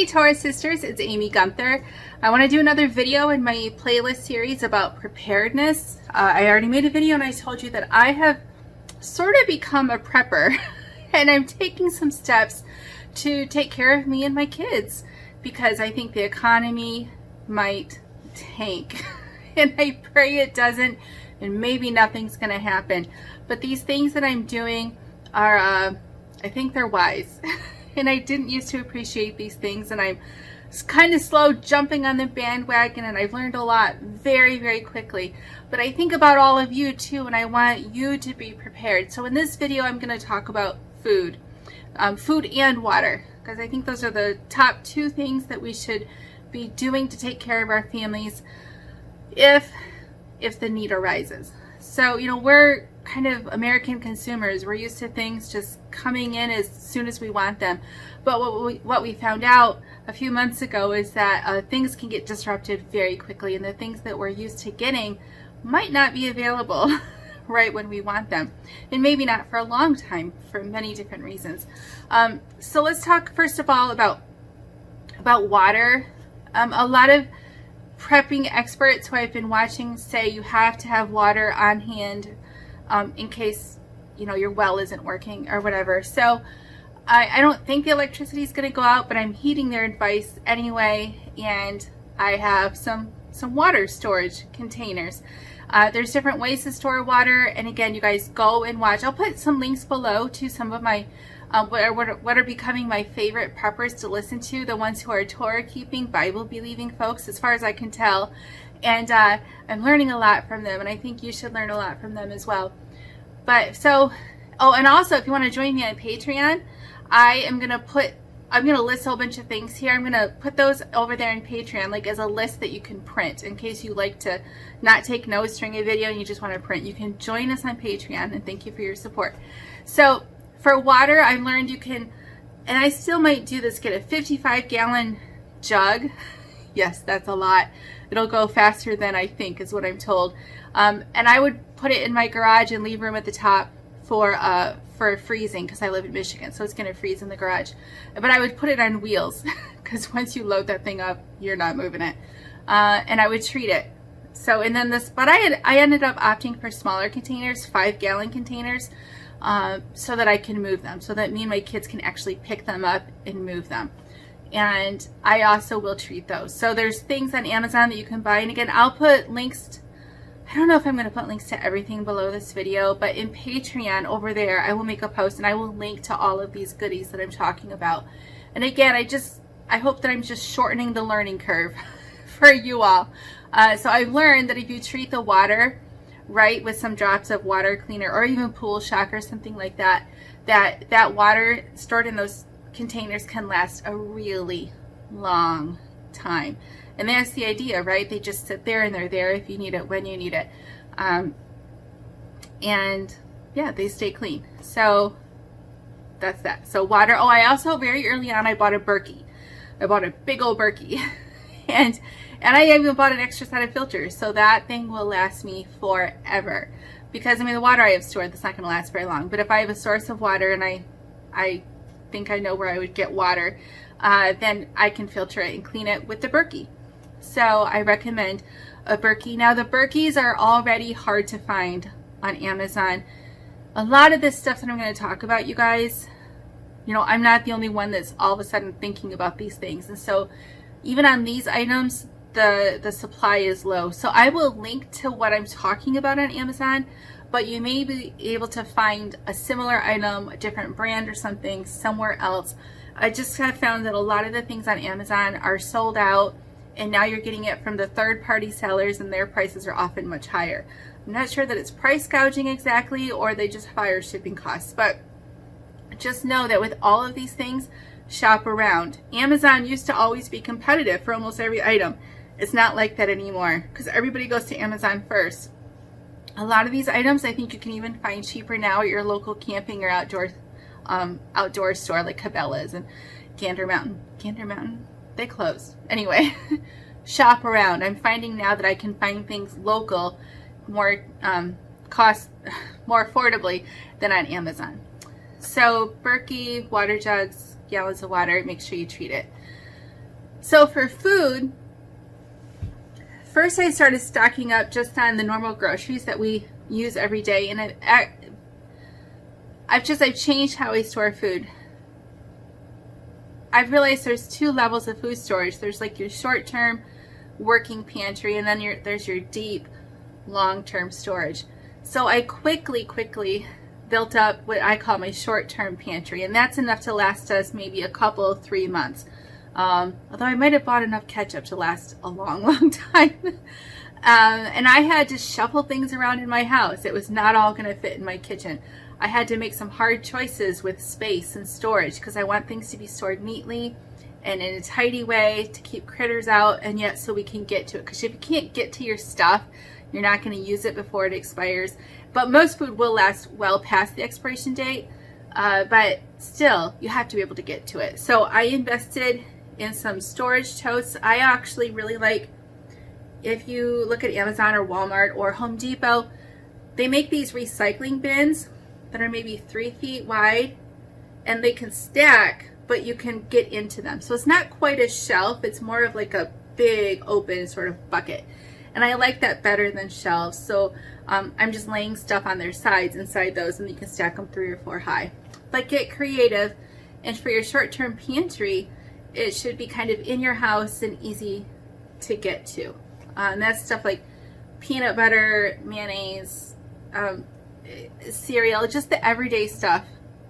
Hey Taurus sisters, it's Amy Gunther. I want to do another video in my playlist series about preparedness. I already made a video and I told you that I have sort of become a prepper and I'm taking some steps to take care of me and my kids because I think the economy might tank and I pray it doesn't, and maybe nothing's going to happen. But these things that I'm doing are, I think they're wise. And I didn't used to appreciate these things, and I'm kind of slow jumping on the bandwagon, and I've learned a lot very, very quickly. But I think about all of you too, and I want you to be prepared. So in this video, I'm going to talk about food, food and water, because I think those are the top two things that we should be doing to take care of our families if the need arises. So, you know, we're kind of American consumers. We're used to things just coming in as soon as we want them. But what we found out a few months ago is that things can get disrupted very quickly, and the things that we're used to getting might not be available right when we want them, and maybe not for a long time for many different reasons. So let's talk first of all about water. A lot of prepping experts who I've been watching say you have to have water on hand in case, you know, your well isn't working or whatever. So I don't think the electricity is going to go out, but I'm heeding their advice anyway, and I have some water storage containers. There's different ways to store water, and again, you guys go and watch. I'll put some links below to some of my what are becoming my favorite preppers to listen to, the ones who are Torah keeping, Bible believing folks, as far as I can tell. And I'm learning a lot from them, and I think you should learn a lot from them as well. But so, oh, and also if you want to join me on Patreon, I'm going to list a whole bunch of things here. I'm going to put those over there in Patreon, like as a list that you can print in case you like to not take notes during a video and you just want to print. You can join us on Patreon, and thank you for your support. So for water, I've learned you can, and I still might do this, get a 55-gallon jug. Yes, that's a lot. It'll go faster than I think, is what I'm told. And I would put it in my garage and leave room at the top for freezing, because I live in Michigan, so it's going to freeze in the garage. But I would put it on wheels, because once you load that thing up, you're not moving it. And I would treat it. So, and then this, but I ended up opting for smaller containers, 5-gallon containers, so that I can move them, so that me and my kids can actually pick them up and move them. And I also will treat those. So there's things on Amazon that you can buy, and again, I'll put links. I don't know if I'm going to put links to everything below this video, but in Patreon over there, I will make a post and I will link to all of these goodies that I'm talking about. And again, I hope that I'm just shortening the learning curve for you all. So I've learned that if you treat the water right with some drops of water cleaner or even pool shock or something like that, that water stored in those containers can last a really long time. And that's the idea, right? They just sit there and they're there if you need it, when you need it. And yeah, they stay clean. So that's that. So water. Oh, I also, very early on, I bought a Berkey. I bought a big old Berkey. and I even bought an extra set of filters. So that thing will last me forever. Because, I mean, the water I have stored, that's not going to last very long. But if I have a source of water and I think I know where I would get water, then I can filter it and clean it with the Berkey. So I recommend a Berkey. Now the Berkeys are already hard to find on Amazon. A lot of this stuff that I'm going to talk about, you guys, you know, I'm not the only one that's all of a sudden thinking about these things. And so even on these items, the supply is low. So I will link to what I'm talking about on Amazon, but you may be able to find a similar item, a different brand or something somewhere else. I just have found that a lot of the things on Amazon are sold out, and now you're getting it from the third-party sellers, and their prices are often much higher. I'm not sure that it's price gouging exactly, or they just have higher shipping costs, but just know that with all of these things, shop around. Amazon used to always be competitive for almost every item. It's not like that anymore, because everybody goes to Amazon first. A lot of these items I think you can even find cheaper now at your local camping or outdoor store, like Cabela's and Gander Mountain. They closed. Anyway, shop around. I'm finding now that I can find things local more affordably than on Amazon. So Berkey, water jugs, gallons of water, make sure you treat it. So for food, first I started stocking up just on the normal groceries that we use every day, and I've changed how I store food. I've realized there's two levels of food storage. There's like your short-term working pantry, and then there's your deep long-term storage. So I quickly built up what I call my short-term pantry, and that's enough to last us maybe a couple, 3 months. Although I might have bought enough ketchup to last a long time. And I had to shuffle things around in my house. It was not all going to fit in my kitchen. I had to make some hard choices with space and storage because I want things to be stored neatly and in a tidy way to keep critters out, and yet so we can get to it. Because if you can't get to your stuff, you're not going to use it before it expires. But most food will last well past the expiration date, but still, you have to be able to get to it. So I invested in some storage totes. I actually really like, if you look at Amazon or Walmart or Home Depot, they make these recycling bins that are maybe 3 feet wide, and they can stack, but you can get into them. So it's not quite a shelf, it's more of like a big open sort of bucket. And I like that better than shelves. So I'm just laying stuff on their sides inside those, and you can stack them 3 or 4 high. But get creative, and for your short-term pantry, it should be kind of in your house and easy to get to. And that's stuff like peanut butter, mayonnaise, cereal, just the everyday stuff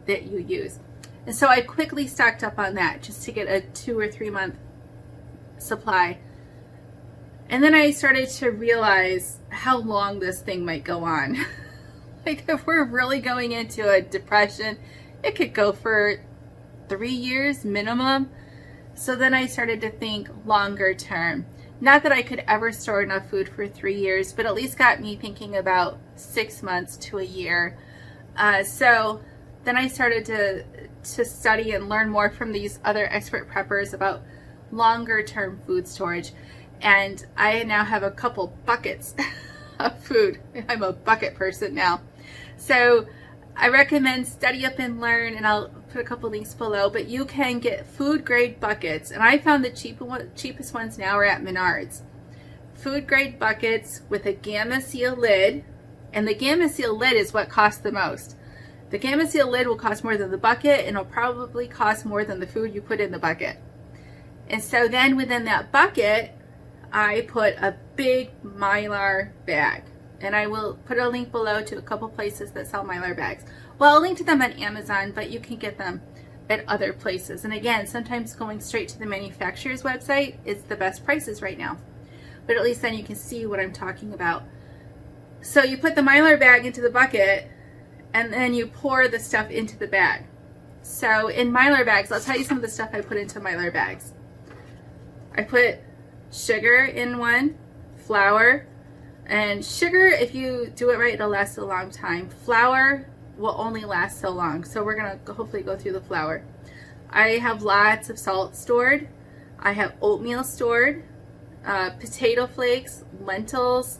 that you use. And so I quickly stocked up on that just to get a 2 or 3 month supply. And then I started to realize how long this thing might go on. Like if we're really going into a depression, it could go for 3 years minimum. So then I started to think longer term. Not that I could ever store enough food for 3 years, but at least got me thinking about 6 months to a year. So then I started to study and learn more from these other expert preppers about longer term food storage. And I now have a couple buckets of food. I'm a bucket person now. So I recommend study up and learn, and I'll put a couple links below, but you can get food grade buckets, and I found the cheapest ones now are at Menards. Food grade buckets with a Gamma Seal lid, and the Gamma Seal lid is what costs the most. The Gamma Seal lid will cost more than the bucket, and it'll probably cost more than the food you put in the bucket. And so then within that bucket, I put a big Mylar bag. And I will put a link below to a couple places that sell Mylar bags. Well, I'll link to them on Amazon, but you can get them at other places. And again, sometimes going straight to the manufacturer's website is the best prices right now. But at least then you can see what I'm talking about. So you put the Mylar bag into the bucket, and then you pour the stuff into the bag. So in Mylar bags, I'll tell you some of the stuff I put into Mylar bags. I put sugar in one, flour, and sugar, if you do it right, it'll last a long time. Flour will only last so long, so we're going to hopefully go through the flour. I have lots of salt stored. I have oatmeal stored, potato flakes, lentils,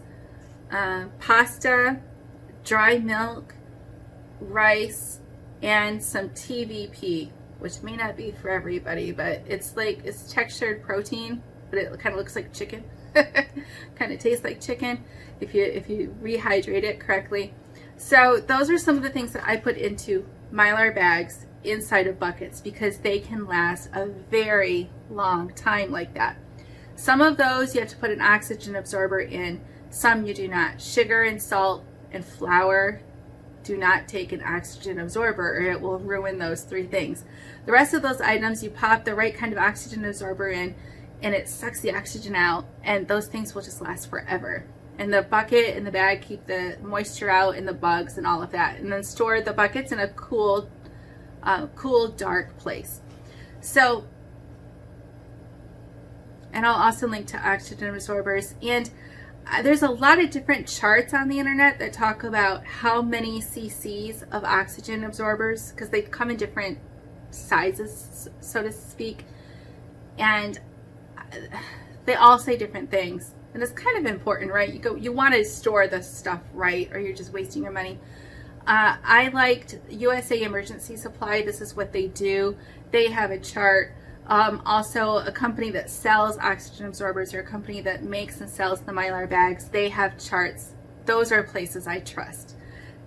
pasta, dry milk, rice, and some TVP, which may not be for everybody, but it's textured protein, but it kind of looks like chicken. Kind of tastes like chicken if you rehydrate it correctly. So those are some of the things that I put into Mylar bags inside of buckets because they can last a very long time like that. Some of those you have to put an oxygen absorber in, some you do not. Sugar and salt and flour do not take an oxygen absorber, or it will ruin those 3 things. The rest of those items, you pop the right kind of oxygen absorber in, and it sucks the oxygen out, and those things will just last forever. And the bucket and the bag keep the moisture out and the bugs and all of that. And then store the buckets in a cool, dark place. So, and I'll also link to oxygen absorbers. And there's a lot of different charts on the internet that talk about how many cc's of oxygen absorbers, because they come in different sizes, so to speak. And they all say different things, and it's kind of important, right? You want to store the stuff right, or you're just wasting your money. I liked USA Emergency Supply. This is what they do. They have a chart Also, a company that sells oxygen absorbers, or a company that makes and sells the Mylar bags, they have charts. Those are places I trust,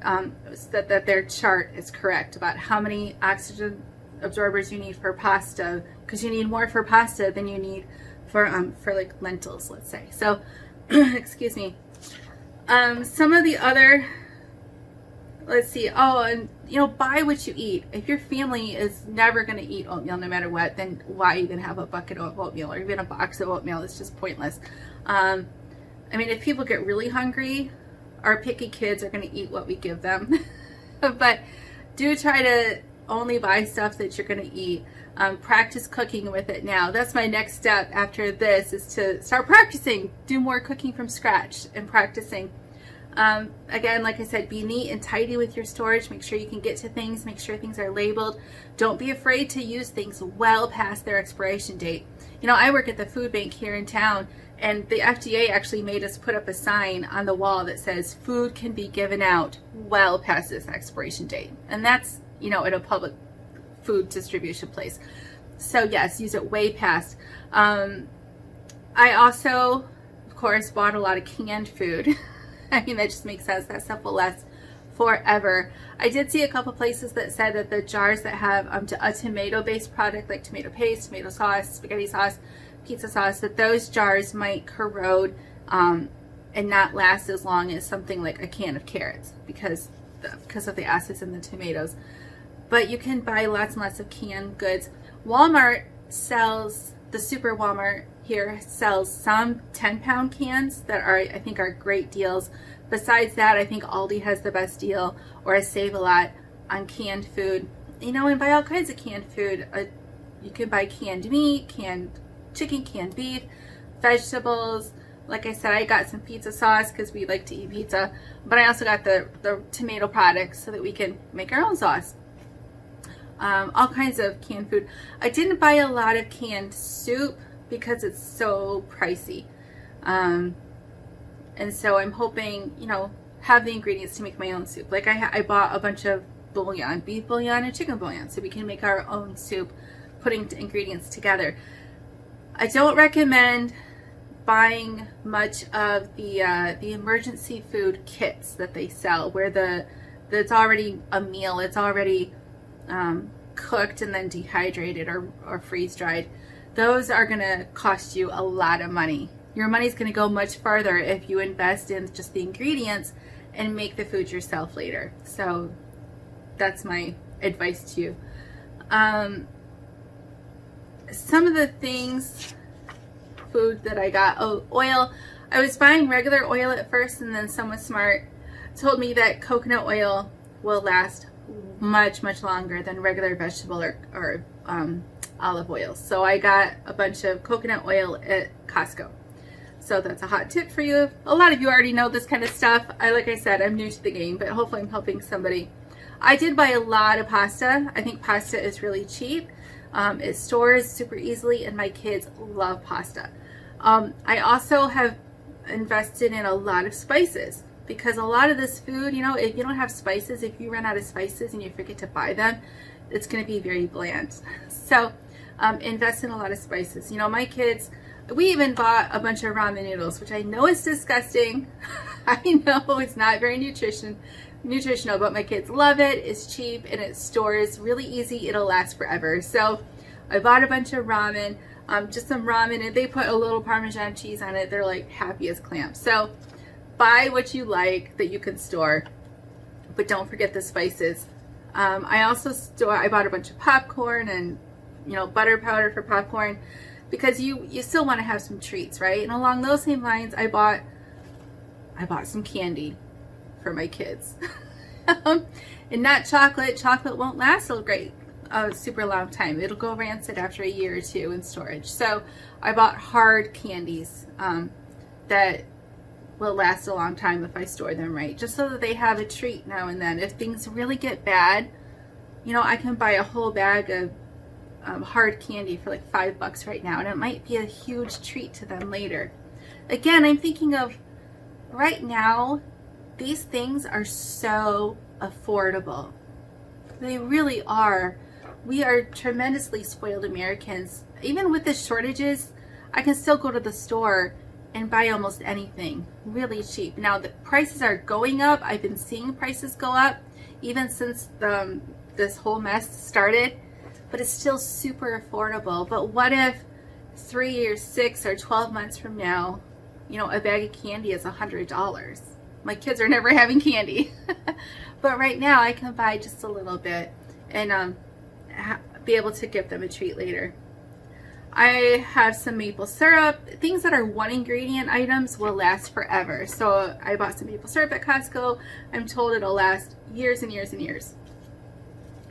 that their chart is correct about how many oxygen absorbers you need for pasta, because you need more for pasta than you need for like lentils, let's say. So excuse me. Some of the other, let's see, oh, and buy what you eat. If your family is never going to eat oatmeal no matter what, then why even have a bucket of oatmeal or even a box of oatmeal? It's just pointless. I mean, if people get really hungry, our picky kids are going to eat what we give them. But do try to only buy stuff that you're going to eat. Practice cooking with it now. That's my next step after this, is to start practicing, do more cooking from scratch and practicing. Again, like I said, be neat and tidy with your storage. Make sure you can get to things. Make sure things are labeled. Don't be afraid to use things well past their expiration date. I work at the food bank here in town, and the FDA actually made us put up a sign on the wall that says food can be given out well past this expiration date. And that's, at a public food distribution place. So yes, use it way past. I also, of course, bought a lot of canned food. I mean, that just makes sense. That stuff will last forever. I did see a couple places that said that the jars that have a tomato-based product, like tomato paste, tomato sauce, spaghetti sauce, pizza sauce, that those jars might corrode and not last as long as something like a can of carrots because of the acids in the tomatoes. But you can buy lots and lots of canned goods. Walmart sells, the Super Walmart here sells some 10-pound cans that I think are great deals. Besides that, I think Aldi has the best deal, or a Save-A-Lot on canned food. And buy all kinds of canned food. You can buy canned meat, canned chicken, canned beef, vegetables. Like I said, I got some pizza sauce because we like to eat pizza, but I also got the tomato products so that we can make our own sauce. All kinds of canned food. I didn't buy a lot of canned soup because it's so pricey. And so I'm hoping, have the ingredients to make my own soup. Like I bought a bunch of bouillon, beef bouillon and chicken bouillon, so we can make our own soup, putting ingredients together. I don't recommend buying much of the emergency food kits that they sell, where that's already a meal, it's already cooked and then dehydrated or freeze dried. Those are going to cost you a lot of money. Your money's going to go much farther if you invest in just the ingredients and make the food yourself later. So that's my advice to you. Some of the things, food that I got, oil. I was buying regular oil at first, and then someone smart told me that coconut oil will last much longer than regular vegetable or olive oil. So I got a bunch of coconut oil at Costco. So that's a hot tip for you. A lot of you already know this kind of stuff. Like I said, I'm new to the game, but hopefully I'm helping somebody. I did buy a lot of pasta. I think pasta is really cheap. It stores super easily, and my kids love pasta. I also have invested in a lot of spices, because a lot of this food, if you don't have spices, if you run out of spices and you forget to buy them, it's going to be very bland. So invest in a lot of spices. My kids, we even bought a bunch of ramen noodles, which I know is disgusting. I know it's not very nutritional, but my kids love it. It's cheap and it stores really easy. It'll last forever. So I bought a bunch of ramen, just some ramen, and they put a little Parmesan cheese on it. They're like happy as clams. So buy what you like that you can store, but don't forget the spices. I bought a bunch of popcorn and butter powder for popcorn, because you still want to have some treats, right? And along those same lines, I bought some candy for my kids. And not chocolate. Chocolate won't last a super long time. It'll go rancid after a year or two in storage. So I bought hard candies that will last a long time if I store them right, just so that they have a treat now and then. If things really get bad, I can buy a whole bag of hard candy for like $5 right now, and it might be a huge treat to them later. Again, I'm thinking of right now, these things are so affordable. They really are. We are tremendously spoiled Americans, even with the shortages, I can still go to the store and buy almost anything really cheap. Now the prices are going up. I've been seeing prices go up even since this whole mess started, but it's still super affordable. But what if 3 or 6 or 12 months from now, you know, a bag of candy is $100? My kids are never having candy. But right now I can buy just a little bit and be able to give them a treat later. I have some maple syrup. Things that are one ingredient items will last forever. So I bought some maple syrup at Costco. I'm told it'll last years and years and years.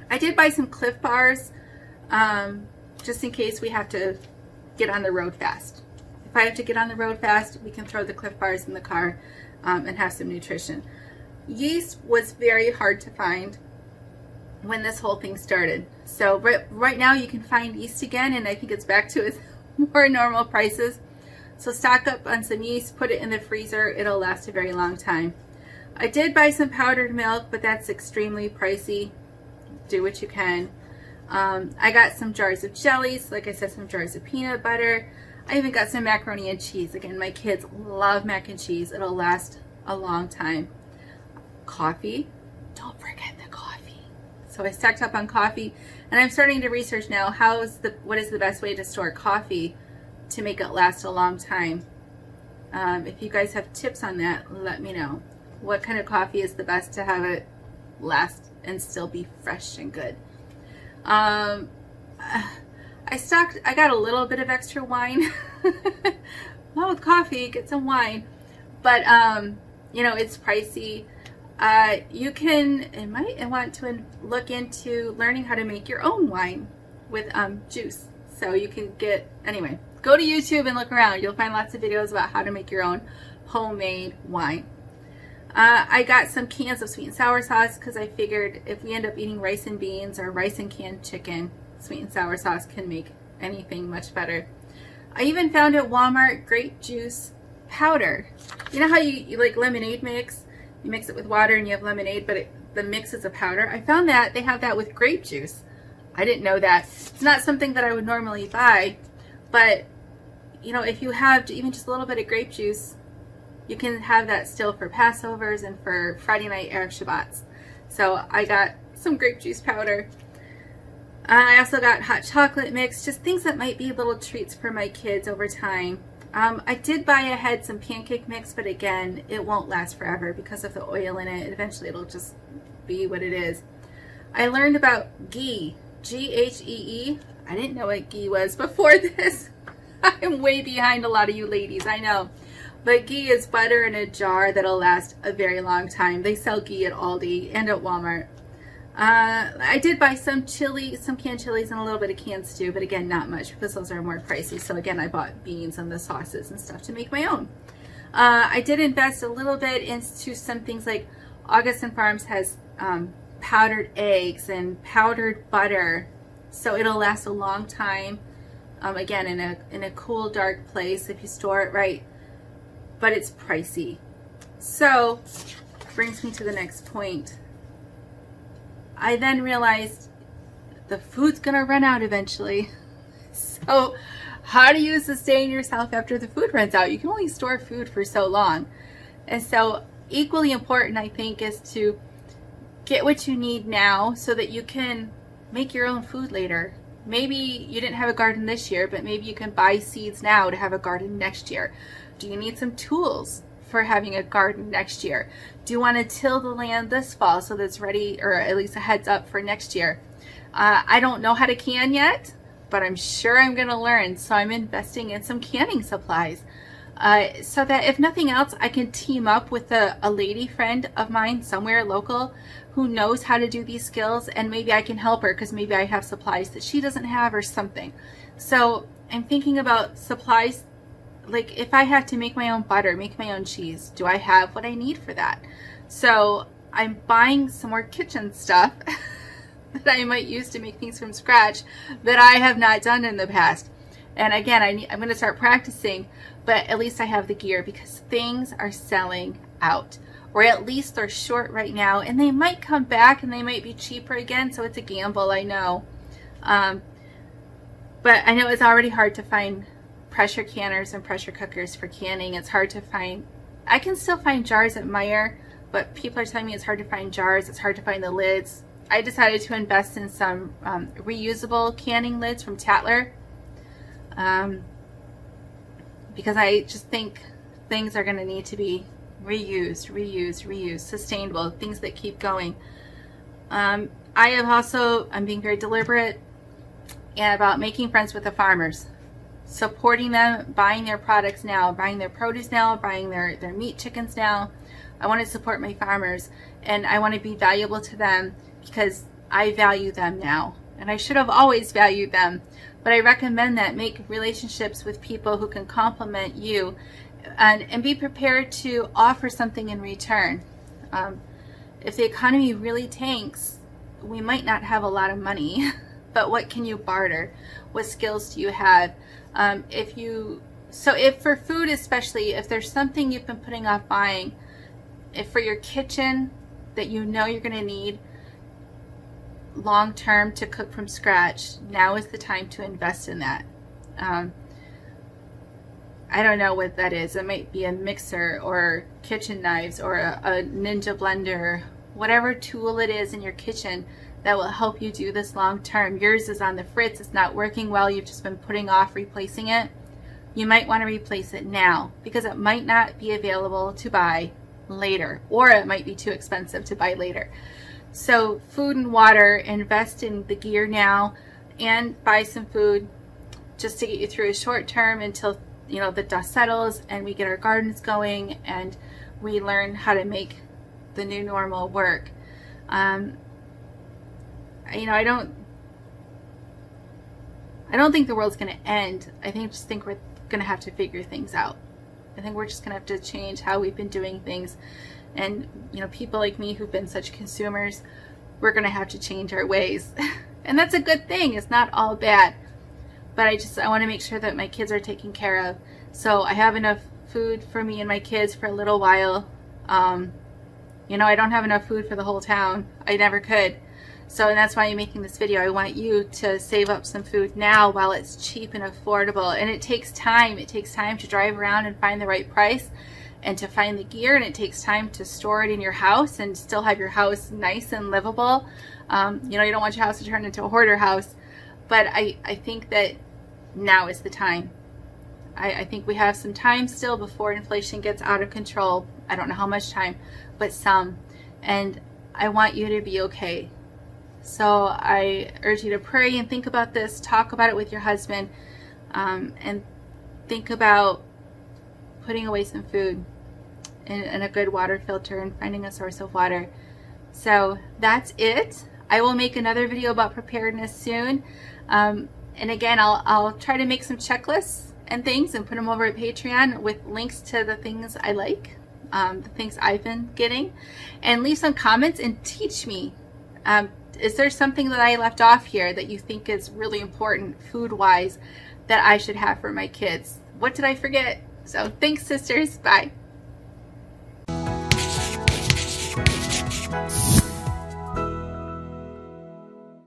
I did buy some Cliff Bars just in case we have to get on the road fast. If I have to get on the road fast, we can throw the Cliff Bars in the car and have some nutrition. Yeast was very hard to find when this whole thing started. So right now you can find yeast again, and I think it's back to its more normal prices. So stock up on some yeast, put it in the freezer. It'll last a very long time. I did buy some powdered milk, but that's extremely pricey. Do what you can. I got some jars of jellies, like I said, some jars of peanut butter. I even got some macaroni and cheese. Again, my kids love mac and cheese. It'll last a long time. Coffee, don't forget the coffee. So I stocked up on coffee, and I'm starting to research now what is the best way to store coffee to make it last a long time. If you guys have tips on that, let me know. What kind of coffee is the best to have it last and still be fresh and good? I got a little bit of extra wine. Not with coffee, get some wine. But you know, it's pricey. You might want to look into learning how to make your own wine with juice. So you can anyway, go to YouTube and look around. You'll find lots of videos about how to make your own homemade wine. I got some cans of sweet and sour sauce because I figured if we end up eating rice and beans or rice and canned chicken, sweet and sour sauce can make anything much better. I even found at Walmart grape juice powder. You know how you like lemonade mix? You mix it with water and you have lemonade, but the mix is a powder. I found that they have that with grape juice. I didn't know that. It's not something that I would normally buy, but you know, if you have even just a little bit of grape juice, you can have that still for Passovers and for Friday night Erev Shabbats. So I got some grape juice powder. I also got hot chocolate mix, just things that might be little treats for my kids over time. I did buy ahead some pancake mix, but again, it won't last forever because of the oil in it. Eventually it'll just be what it is. I learned about ghee, G-H-E-E. I didn't know what ghee was before this. I'm way behind a lot of you ladies, I know. But ghee is butter in a jar that'll last a very long time. They sell ghee at Aldi and at Walmart. I did buy some chili, some canned chilies, and a little bit of canned stew, but again, not much because those are more pricey. So again, I bought beans and the sauces and stuff to make my own. I did invest a little bit into some things like Augustin Farms has powdered eggs and powdered butter, so it'll last a long time. Again, in a cool, dark place if you store it right, but it's pricey. So brings me to the next point. I then realized the food's gonna run out eventually. So how do you sustain yourself after the food runs out? You can only store food for so long. And so equally important, I think, is to get what you need now so that you can make your own food later. Maybe you didn't have a garden this year, but maybe you can buy seeds now to have a garden next year. Do you need some tools for having a garden next year? Do you want to till the land this fall so that it's ready, or at least a heads up for next year? I don't know how to can yet, but I'm sure I'm going to learn. So I'm investing in some canning supplies so that if nothing else, I can team up with a lady friend of mine somewhere local who knows how to do these skills, and maybe I can help her because maybe I have supplies that she doesn't have or something. So I'm thinking about supplies. Like if I have to make my own butter, make my own cheese, do I have what I need for that? So I'm buying some more kitchen stuff that I might use to make things from scratch that I have not done in the past. And again, I'm going to start practicing, but at least I have the gear because things are selling out, or at least they're short right now, and they might come back and they might be cheaper again. So it's a gamble, I know. But But I know it's already hard to find pressure canners and pressure cookers for canning. It's hard to find. I can still find jars at Meijer, but people are telling me it's hard to find jars. It's hard to find the lids. I decided to invest in some reusable canning lids from Tatler, because I just think things are going to need to be reused, sustainable, things that keep going. I'm being very deliberate about making friends with the farmers, supporting them, buying their products now, buying their produce now, buying their meat chickens now. I want to support my farmers, and I want to be valuable to them because I value them now, and I should have always valued them. But I recommend that make relationships with people who can complement you, and be prepared to offer something in return. If the economy really tanks, we might not have a lot of money, but what can you barter? What skills do you have? If for food especially, if there's something you've been putting off buying, if for your kitchen that you know you're going to need long term to cook from scratch, now is the time to invest in that. I don't know what that is. It might be a mixer or kitchen knives or a Ninja blender, whatever tool it is in your kitchen that will help you do this long term. Yours is on the fritz, it's not working well, you've just been putting off replacing it. You might want to replace it now because it might not be available to buy later, or it might be too expensive to buy later. So food and water, invest in the gear now and buy some food just to get you through a short term until the dust settles and we get our gardens going and we learn how to make the new normal work. I don't think the world's going to end. I just think we're going to have to figure things out. I think we're just going to have to change how we've been doing things. And, people like me who've been such consumers, we're going to have to change our ways. And that's a good thing. It's not all bad. But I want to make sure that my kids are taken care of. So I have enough food for me and my kids for a little while. I don't have enough food for the whole town. I never could. So, and that's why I'm making this video. I want you to save up some food now while it's cheap and affordable. And it takes time. It takes time to drive around and find the right price and to find the gear. And it takes time to store it in your house and still have your house nice and livable. You don't want your house to turn into a hoarder house. But I think that now is the time. I think we have some time still before inflation gets out of control. I don't know how much time, but some. And I want you to be okay. So I urge you to pray and think about this, talk about it with your husband, and think about putting away some food in a good water filter and finding a source of water. So that's it. I will make another video about preparedness soon. And again, I'll try to make some checklists and things and put them over at Patreon with links to the things I like, the things I've been getting, and leave some comments and teach me. Is there something that I left off here that you think is really important food-wise that I should have for my kids? What did I forget? So thanks, sisters. Bye.